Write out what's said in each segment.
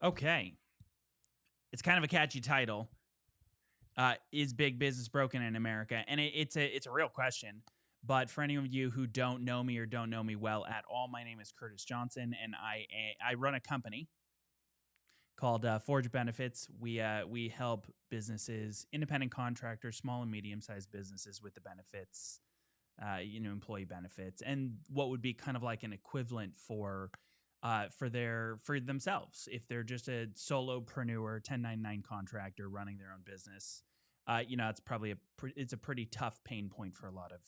Okay. It's kind of a catchy title. Is big business broken in America? And it's a real question. But for any of you who don't know me or don't know me well at all, my name is Curtis Johnson, and I run a company called Forge Benefits. We help businesses, independent contractors, small and medium sized businesses with the benefits, employee benefits, and what would be kind of like an equivalent for themselves if they're just a solopreneur, 1099 contractor running their own business. It's probably it's a pretty tough pain point for a lot of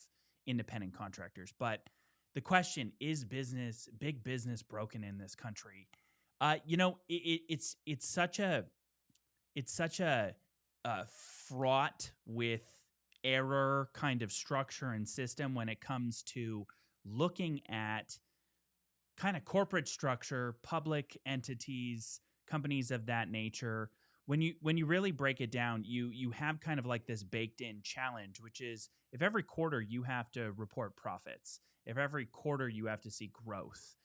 independent contractors. But the question is, big business broken in this country? It's such a fraught with error kind of structure and system when it comes to looking at kind of corporate structure, public entities, companies of that nature. When you really break it down, you have kind of like this baked in challenge, which is if every quarter you have to report profits, if every quarter you have to see growth,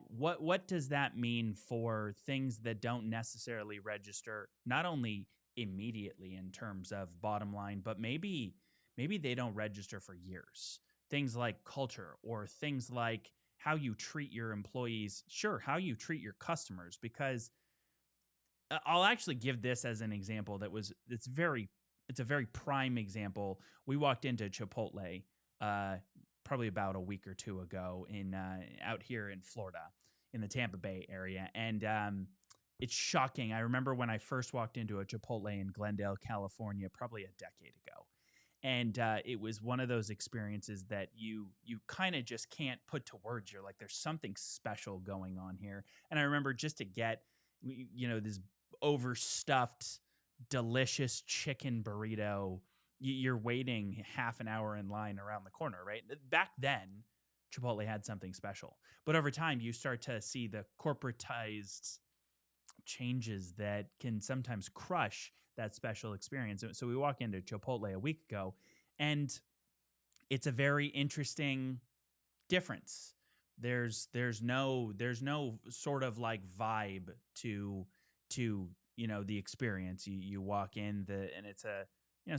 what does that mean for things that don't necessarily register not only immediately in terms of bottom line, but maybe they don't register for years. Things like culture or things like how you treat your employees, sure, how you treat your customers, because I'll actually give this as an example it's a very prime example. We walked into Chipotle uh, probably about a week or two ago in out here in Florida, in the Tampa Bay area, and it's shocking. I remember when I first walked into a Chipotle in Glendale, California, probably a decade ago, and it was one of those experiences that you kind of just can't put to words. You're like, there's something special going on here. And I remember just to get this overstuffed delicious chicken burrito, you're waiting half an hour in line around the corner, right? Back then Chipotle had something special, but over time you start to see the corporatized changes that can sometimes crush that special experience. So we walk into Chipotle a week ago, and it's a very interesting difference. There's no sort of like vibe to the experience. You walk in and it's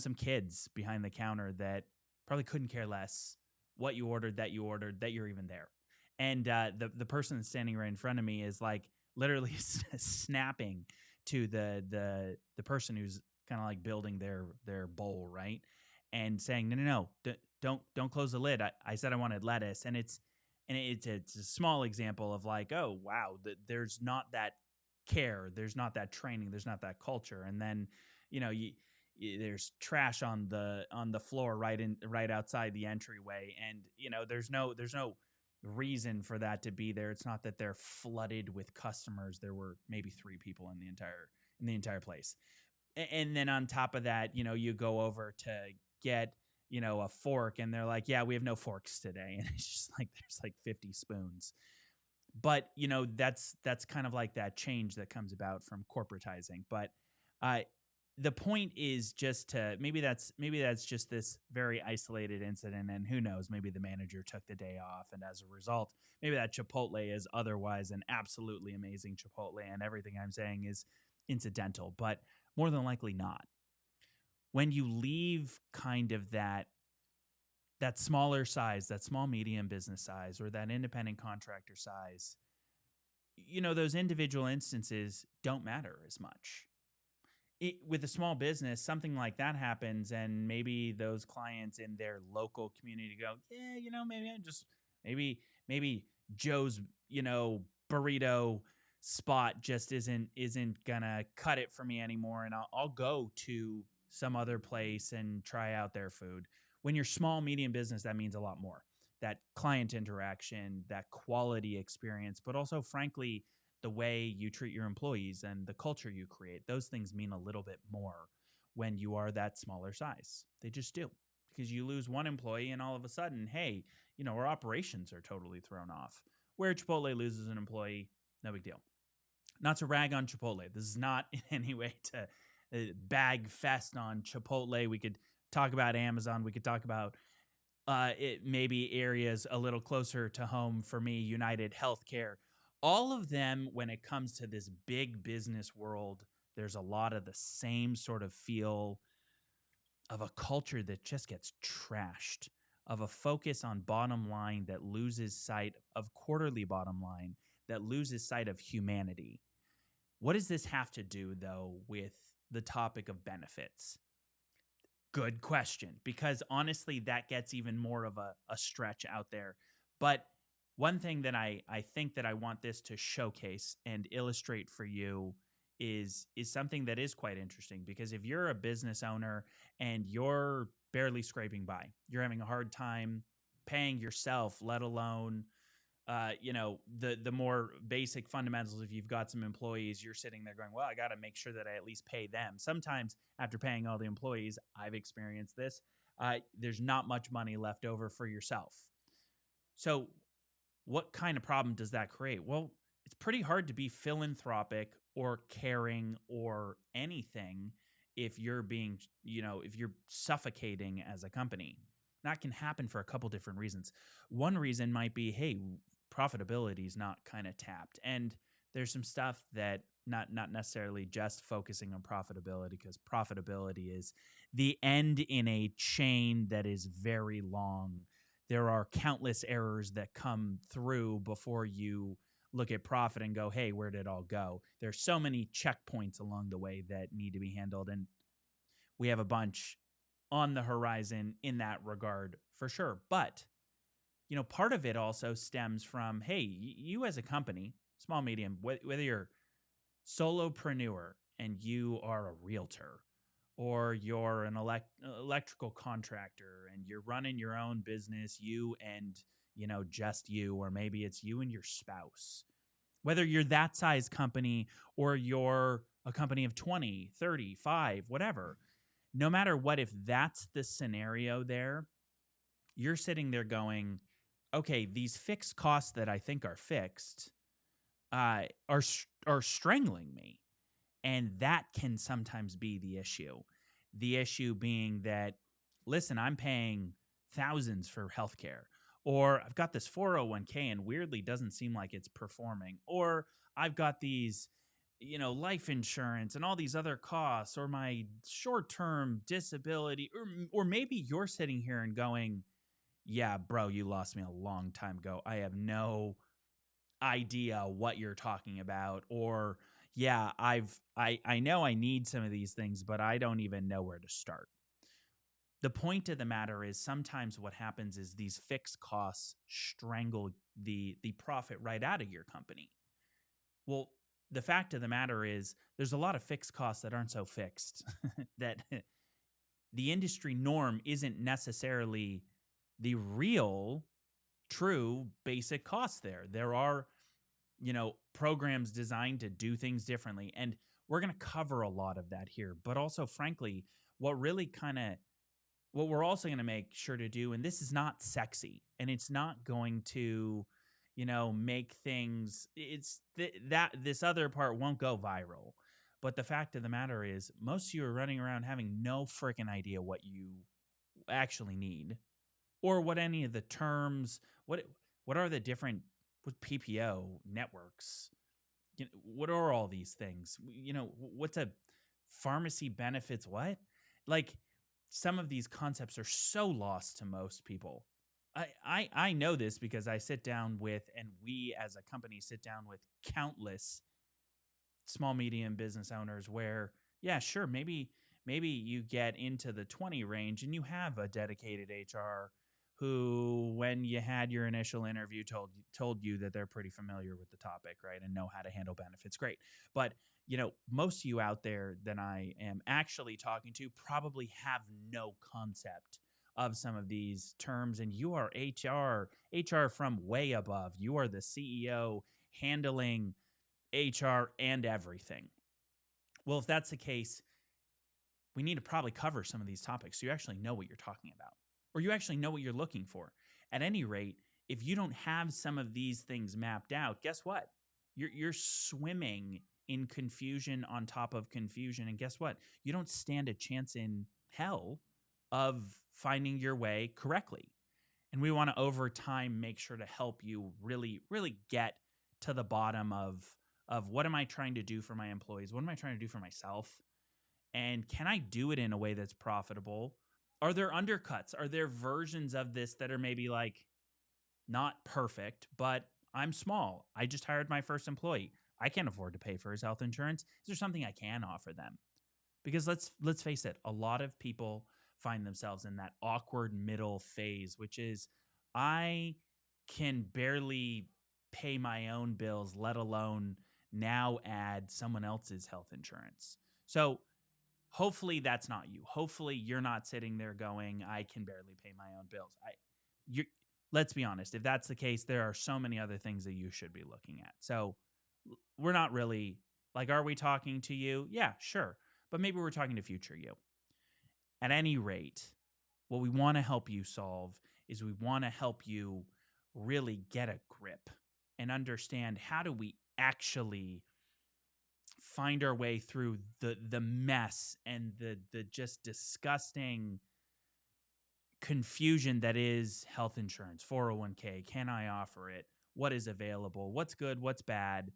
some kids behind the counter that probably couldn't care less what you ordered, that you're even there. And the person that's standing right in front of me is like literally snapping to the person who's kind of like building their bowl, right? And saying, no, don't close the lid. I said I wanted lettuce. And it's a small example of like, oh wow, there's not that care, there's not that training, there's not that culture. And then there's trash on the floor right outside the entryway, and there's no reason for that to be there. It's not that they're flooded with customers. There were maybe three people in the entire place. And then on top of that, you go over to get a fork, and they're like, yeah, we have no forks today. And it's just like there's like 50 spoons. But that's kind of like that change that comes about from corporatizing. But uh the point is just to maybe that's just this very isolated incident, and who knows, maybe the manager took the day off, and as a result maybe that Chipotle is otherwise an absolutely amazing Chipotle, and everything I'm saying is incidental, but more than likely not. When you leave kind of that smaller size, that small medium business size, or that independent contractor size, those individual instances don't matter as much. With a small business, something like that happens, and maybe those clients in their local community go, yeah, maybe I just maybe Joe's burrito spot just isn't gonna cut it for me anymore, and I'll go to some other place and try out their food. When you're small medium business, that means a lot more. That client interaction, that quality experience, but also frankly the way you treat your employees and the culture you create, those things mean a little bit more when you are that smaller size. They just do. Because you lose one employee and all of a sudden, hey, our operations are totally thrown off. Where Chipotle loses an employee, no big deal. Not to rag on Chipotle. This is not in any way to bag fest on Chipotle. We could talk about Amazon. We could talk about it maybe areas a little closer to home for me, United Healthcare. all of them, when it comes to this big business world, there's a lot of the same sort of feel of a culture that just gets trashed, of a focus on bottom line that loses sight of quarterly bottom line, that loses sight of humanity. What does this have to do, though, with the topic of benefits? Good question, because honestly, that gets even more of a stretch out there. But one thing that I think that I want this to showcase and illustrate for you is something that is quite interesting, because if you're a business owner and you're barely scraping by, you're having a hard time paying yourself, let alone the more basic fundamentals. If you've got some employees, you're sitting there going, well, I got to make sure that I at least pay them. Sometimes after paying all the employees, I've experienced this, there's not much money left over for yourself. So what kind of problem does that create? Well, it's pretty hard to be philanthropic or caring or anything if you're being, if you're suffocating as a company. That can happen for a couple different reasons. One reason might be, hey, profitability is not kind of tapped. And there's some stuff that not necessarily just focusing on profitability, because profitability is the end in a chain that is very long. There are countless errors that come through before you look at profit and go, hey, where did it all go? There's so many checkpoints along the way that need to be handled. And we have a bunch on the horizon in that regard for sure. But, part of it also stems from, hey, you as a company, small, medium, whether you're solopreneur and you are a realtor, or you're an electrical contractor and you're running your own business, you and, just you, or maybe it's you and your spouse, whether you're that size company or you're a company of 20, 30, 5, whatever, no matter what, if that's the scenario there, you're sitting there going, okay, these fixed costs that I think are fixed are strangling me. And that can sometimes be the issue. The issue being that, listen, I'm paying thousands for healthcare, or I've got this 401k and weirdly doesn't seem like it's performing, or I've got these, life insurance and all these other costs, or my short-term disability, or maybe you're sitting here and going, yeah, bro, you lost me a long time ago. I have no idea what you're talking about. Or yeah, I know I need some of these things, but I don't even know where to start. The point of the matter is, sometimes what happens is these fixed costs strangle the profit right out of your company. Well, the fact of the matter is, there's a lot of fixed costs that aren't so fixed that the industry norm isn't necessarily the real, true, basic costs there. There are, programs designed to do things differently. And we're going to cover a lot of that here. But also, frankly, what we're also going to make sure to do, and this is not sexy, and it's not going to, make things, that this other part won't go viral. But the fact of the matter is, most of you are running around having no freaking idea what you actually need, or what any of the terms, what are the different, with PPO networks, what are all these things? What's a pharmacy benefits? What? Like, some of these concepts are so lost to most people. I know this because I sit down with, and we as a company sit down with countless small, medium business owners where, yeah, sure, maybe you get into the 20 range and you have a dedicated HR who, when you had your initial interview, told you that they're pretty familiar with the topic, right, and know how to handle benefits. Great. But, most of you out there that I am actually talking to probably have no concept of some of these terms, and you are HR from way above. You are the CEO handling HR and everything. Well, if that's the case, we need to probably cover some of these topics so you actually know what you're talking about, or you actually know what you're looking for. At any rate, if you don't have some of these things mapped out, guess what? You're swimming in confusion on top of confusion. And guess what? You don't stand a chance in hell of finding your way correctly. And we want to, over time, make sure to help you really, really get to the bottom of what am I trying to do for my employees? What am I trying to do for myself? And can I do it in a way that's profitable? Are there undercuts? Are there versions of this that are maybe like not perfect, but I'm small. I just hired my first employee. I can't afford to pay for his health insurance. Is there something I can offer them? Because let's face it, a lot of people find themselves in that awkward middle phase, which is I can barely pay my own bills, let alone now add someone else's health insurance. So hopefully that's not you. Hopefully you're not sitting there going, I can barely pay my own bills. You let's be honest. If that's the case, there are so many other things that you should be looking at. So we're not really like, are we talking to you? Yeah, sure. But maybe we're talking to future you. At any rate, what we want to help you solve is we want to help you really get a grip and understand how do we actually find our way through the mess and the just disgusting confusion that is health insurance, 401k. Can I offer it? What is available? What's good? What's bad?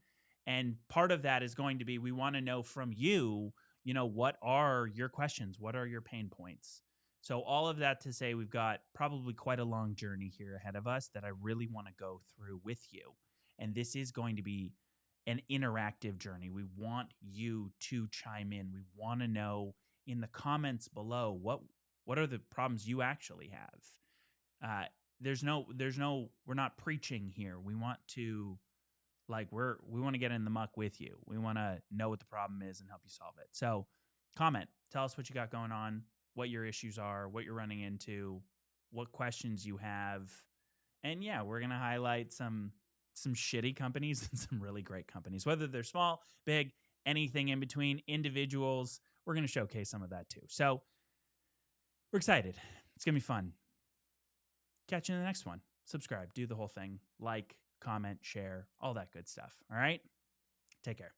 And part of that is going to be we want to know from you, what are your questions? What are your pain points? So, all of that to say, we've got probably quite a long journey here ahead of us that I really want to go through with you. And this is going to be an interactive journey. We want you to chime in. We want to know in the comments below what are the problems you actually have. We're not preaching here. We want to we want to get in the muck with you. We want to know what the problem is and help you solve it. So comment, tell us what you got going on, what your issues are, what you're running into, what questions you have. And yeah, we're going to highlight some shitty companies and some really great companies, whether they're small, big, anything in between, individuals. We're going to showcase some of that too. So we're excited. It's going to be fun. Catch you in the next one. Subscribe, do the whole thing, like, comment, share, all that good stuff. All right? Take care.